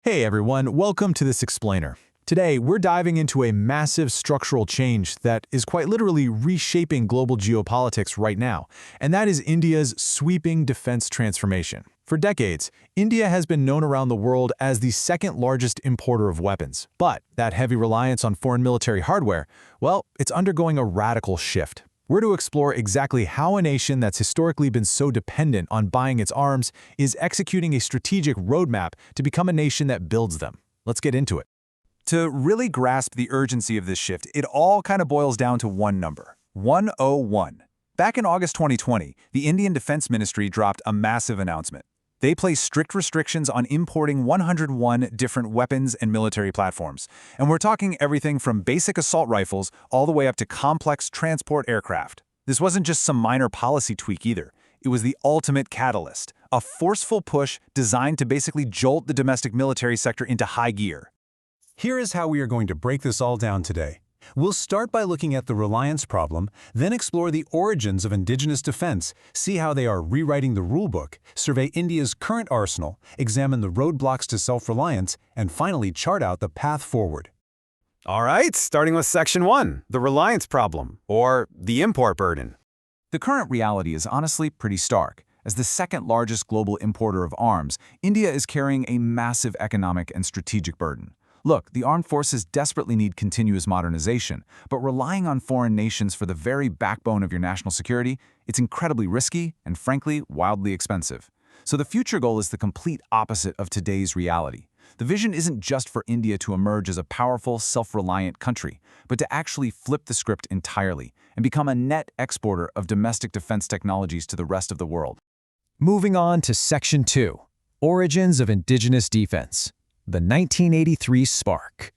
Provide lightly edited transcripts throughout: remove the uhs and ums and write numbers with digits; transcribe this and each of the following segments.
Hey everyone, welcome to this explainer. Today, we're diving into a massive structural change that is quite literally reshaping global geopolitics right now, and that is India's sweeping defense transformation. For decades, India has been known around the world as the second largest importer of weapons, but that heavy reliance on foreign military hardware, well, it's undergoing a radical shift. We're to explore exactly how a nation that's historically been so dependent on buying its arms is executing a strategic roadmap to become a nation that builds them. Let's get into it. To really grasp the urgency of this shift, it all kind of boils down to one number: 101. Back in August 2020, the Indian Defense Ministry dropped a massive announcement. They placed strict restrictions on importing 101 different weapons and military platforms. And we're talking everything from basic assault rifles all the way up to complex transport aircraft. This wasn't just some minor policy tweak either. It was the ultimate catalyst, a forceful push designed to basically jolt the domestic military sector into high gear. Here is how we are going to break this all down today. We'll start by looking at the reliance problem, then explore the origins of indigenous defense, see how they are rewriting the rulebook, survey India's current arsenal, examine the roadblocks to self-reliance, and finally chart out the path forward. All right, starting with Section 1, the reliance problem, or the import burden. The current reality is honestly pretty stark. As the second largest global importer of arms, India is carrying a massive economic and strategic burden. Look, the armed forces desperately need continuous modernization, but relying on foreign nations for the very backbone of your national security, it's incredibly risky and, frankly, wildly expensive. So the future goal is the complete opposite of today's reality. The vision isn't just for India to emerge as a powerful, self-reliant country, but to actually flip the script entirely and become a net exporter of domestic defense technologies to the rest of the world. Moving on to Section 2, Origins of Indigenous Defense. The 1983 spark.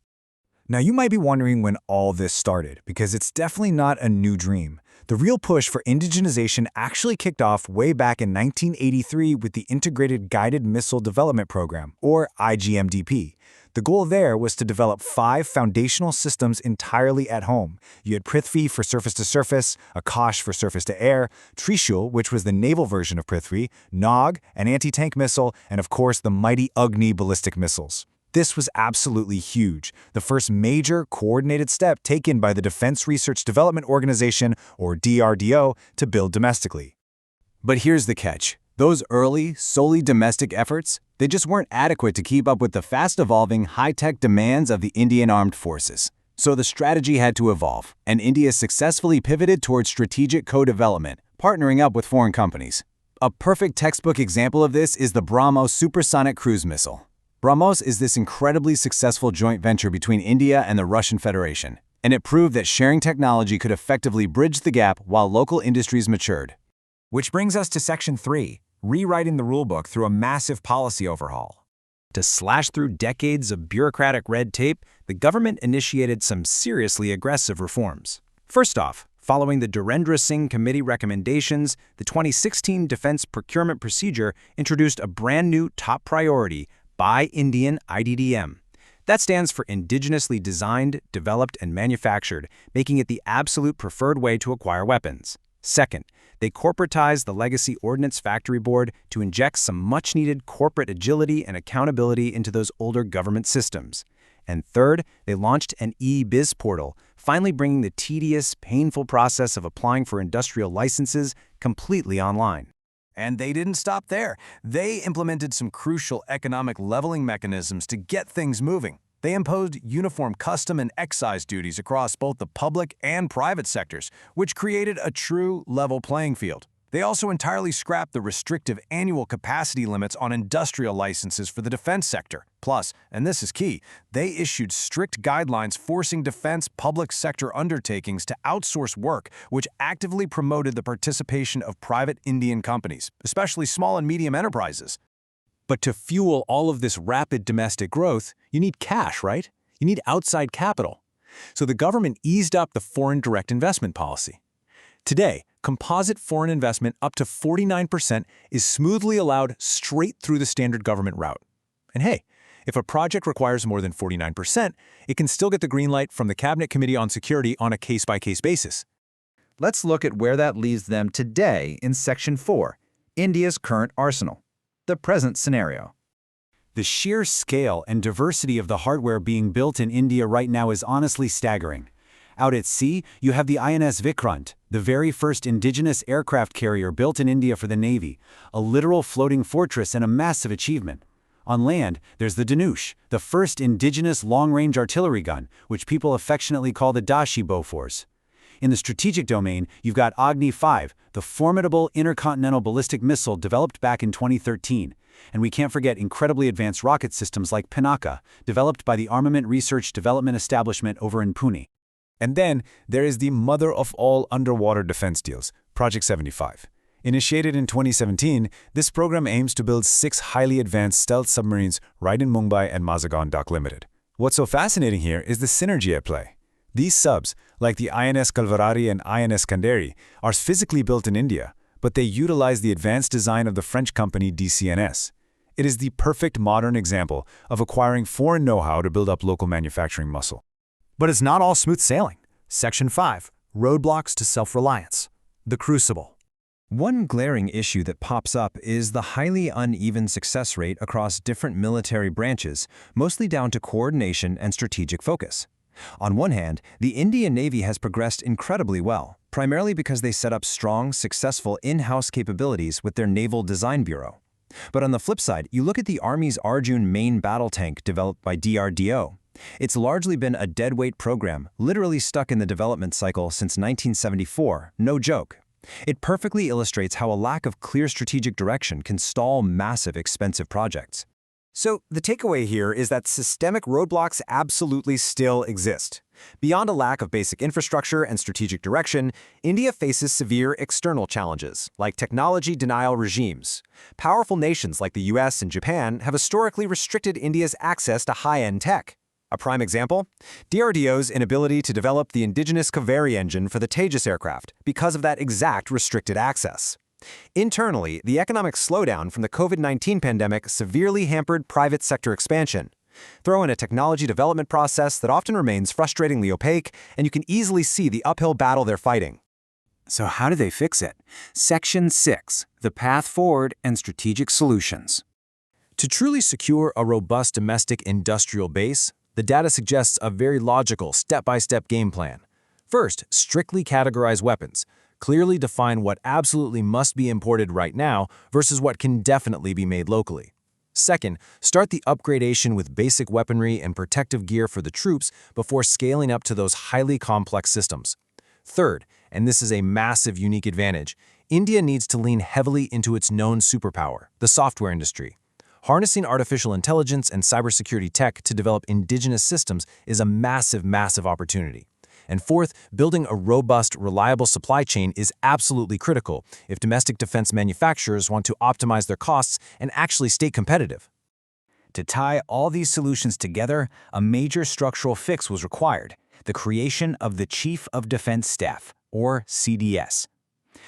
Now you might be wondering when all this started, because it's definitely not a new dream. The real push for indigenization actually kicked off way back in 1983 with the Integrated Guided Missile Development Program, or IGMDP. The goal there was to develop 5 foundational systems entirely at home. You had Prithvi for surface-to-surface, Akash for surface-to-air, Trishul, which was the naval version of Prithvi, Nag, an anti-tank missile, and of course the mighty Agni ballistic missiles. This was absolutely huge, the first major coordinated step taken by the Defense Research Development Organization, or DRDO, to build domestically. But here's the catch. Those early, solely domestic efforts, they just weren't adequate to keep up with the fast-evolving, high-tech demands of the Indian Armed Forces. So the strategy had to evolve, and India successfully pivoted towards strategic co-development, partnering up with foreign companies. A perfect textbook example of this is the BrahMos supersonic cruise missile. BrahMos is this incredibly successful joint venture between India and the Russian Federation, and it proved that sharing technology could effectively bridge the gap while local industries matured. Which brings us to Section 3, rewriting the rulebook through a massive policy overhaul. To slash through decades of bureaucratic red tape, the government initiated some seriously aggressive reforms. First off, following the Dhirendra Singh Committee recommendations, the 2016 Defense Procurement Procedure introduced a brand new top priority, Buy Indian IDDM. That stands for Indigenously Designed, Developed, and Manufactured, making it the absolute preferred way to acquire weapons. Second, they corporatized the Legacy Ordnance Factory Board to inject some much-needed corporate agility and accountability into those older government systems. And third, they launched an e-biz portal, finally bringing the tedious, painful process of applying for industrial licenses completely online. And they didn't stop there. They implemented some crucial economic leveling mechanisms to get things moving. They imposed uniform custom and excise duties across both the public and private sectors, which created a true level playing field. They also entirely scrapped the restrictive annual capacity limits on industrial licenses for the defense sector. Plus, and this is key, they issued strict guidelines forcing defense public sector undertakings to outsource work, which actively promoted the participation of private Indian companies, especially small and medium enterprises. But to fuel all of this rapid domestic growth, you need cash, right? You need outside capital. So the government eased up the foreign direct investment policy. Today, composite foreign investment up to 49% is smoothly allowed straight through the standard government route. And hey, if a project requires more than 49%, it can still get the green light from the Cabinet Committee on Security on a case-by-case basis. Let's look at where that leaves them today in Section 4, India's current arsenal. The present scenario. The sheer scale and diversity of the hardware being built in India right now is honestly staggering. Out at sea, you have the INS Vikrant, the very first indigenous aircraft carrier built in India for the Navy, a literal floating fortress and a massive achievement. On land, there's the Dhanush, the first indigenous long-range artillery gun, which people affectionately call the Dashi Bofors. In the strategic domain, you've got Agni 5, the formidable intercontinental ballistic missile developed back in 2013. And we can't forget incredibly advanced rocket systems like Pinaka, developed by the Armament Research Development Establishment over in Pune. And then there is the mother of all underwater defense deals, Project 75. Initiated in 2017, this program aims to build 6 highly advanced stealth submarines right in Mumbai and Mazagon Dock Limited. What's so fascinating here is the synergy at play. These subs, like the INS Kalvarari and INS Kanderi, are physically built in India, but they utilize the advanced design of the French company DCNS. It is the perfect modern example of acquiring foreign know-how to build up local manufacturing muscle. But it's not all smooth sailing. Section 5, Roadblocks to Self-Reliance. The Crucible. One glaring issue that pops up is the highly uneven success rate across different military branches, mostly down to coordination and strategic focus. On one hand, the Indian Navy has progressed incredibly well, primarily because they set up strong, successful in-house capabilities with their Naval Design Bureau. But on the flip side, you look at the Army's Arjun main battle tank developed by DRDO. It's largely been a deadweight program, literally stuck in the development cycle since 1974, no joke. It perfectly illustrates how a lack of clear strategic direction can stall massive, expensive projects. So the takeaway here is that systemic roadblocks absolutely still exist. Beyond a lack of basic infrastructure and strategic direction, India faces severe external challenges, like technology denial regimes. Powerful nations like the US and Japan have historically restricted India's access to high-end tech. A prime example? DRDO's inability to develop the indigenous Kaveri engine for the Tejas aircraft because of that exact restricted access. Internally, the economic slowdown from the COVID-19 pandemic severely hampered private sector expansion. Throw in a technology development process that often remains frustratingly opaque, and you can easily see the uphill battle they're fighting. So how do they fix it? Section 6, the path forward and strategic solutions. To truly secure a robust domestic industrial base, the data suggests a very logical, step-by-step game plan. First, strictly categorize weapons. Clearly define what absolutely must be imported right now versus what can definitely be made locally. Second, start the upgradation with basic weaponry and protective gear for the troops before scaling up to those highly complex systems. Third, and this is a massive unique advantage, India needs to lean heavily into its known superpower, the software industry. Harnessing artificial intelligence and cybersecurity tech to develop indigenous systems is a massive, massive opportunity. And fourth, building a robust, reliable supply chain is absolutely critical if domestic defense manufacturers want to optimize their costs and actually stay competitive. To tie all these solutions together, a major structural fix was required: the creation of the Chief of Defense Staff, or CDS.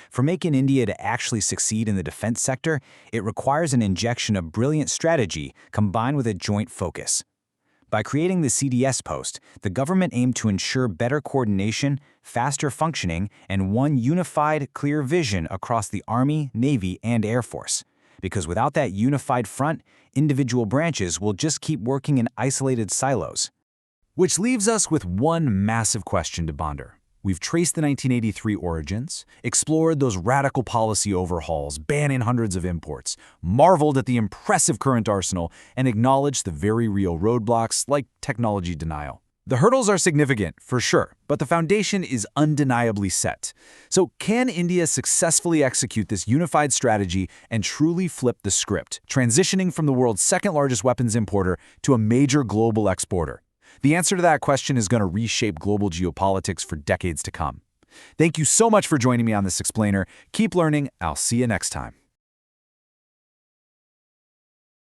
For making India to actually succeed in the defense sector, it requires an injection of brilliant strategy combined with a joint focus. By creating the CDS post, the government aimed to ensure better coordination, faster functioning, and one unified, clear vision across the Army, Navy, and Air Force. Because without that unified front, individual branches will just keep working in isolated silos. Which leaves us with one massive question to ponder. We've traced the 1983 origins, explored those radical policy overhauls, banning hundreds of imports, marveled at the impressive current arsenal, and acknowledged the very real roadblocks like technology denial. The hurdles are significant, for sure, but the foundation is undeniably set. So can India successfully execute this unified strategy and truly flip the script, transitioning from the world's second-largest weapons importer to a major global exporter? The answer to that question is going to reshape global geopolitics for decades to come. Thank you so much for joining me on this explainer. Keep learning. I'll see you next time.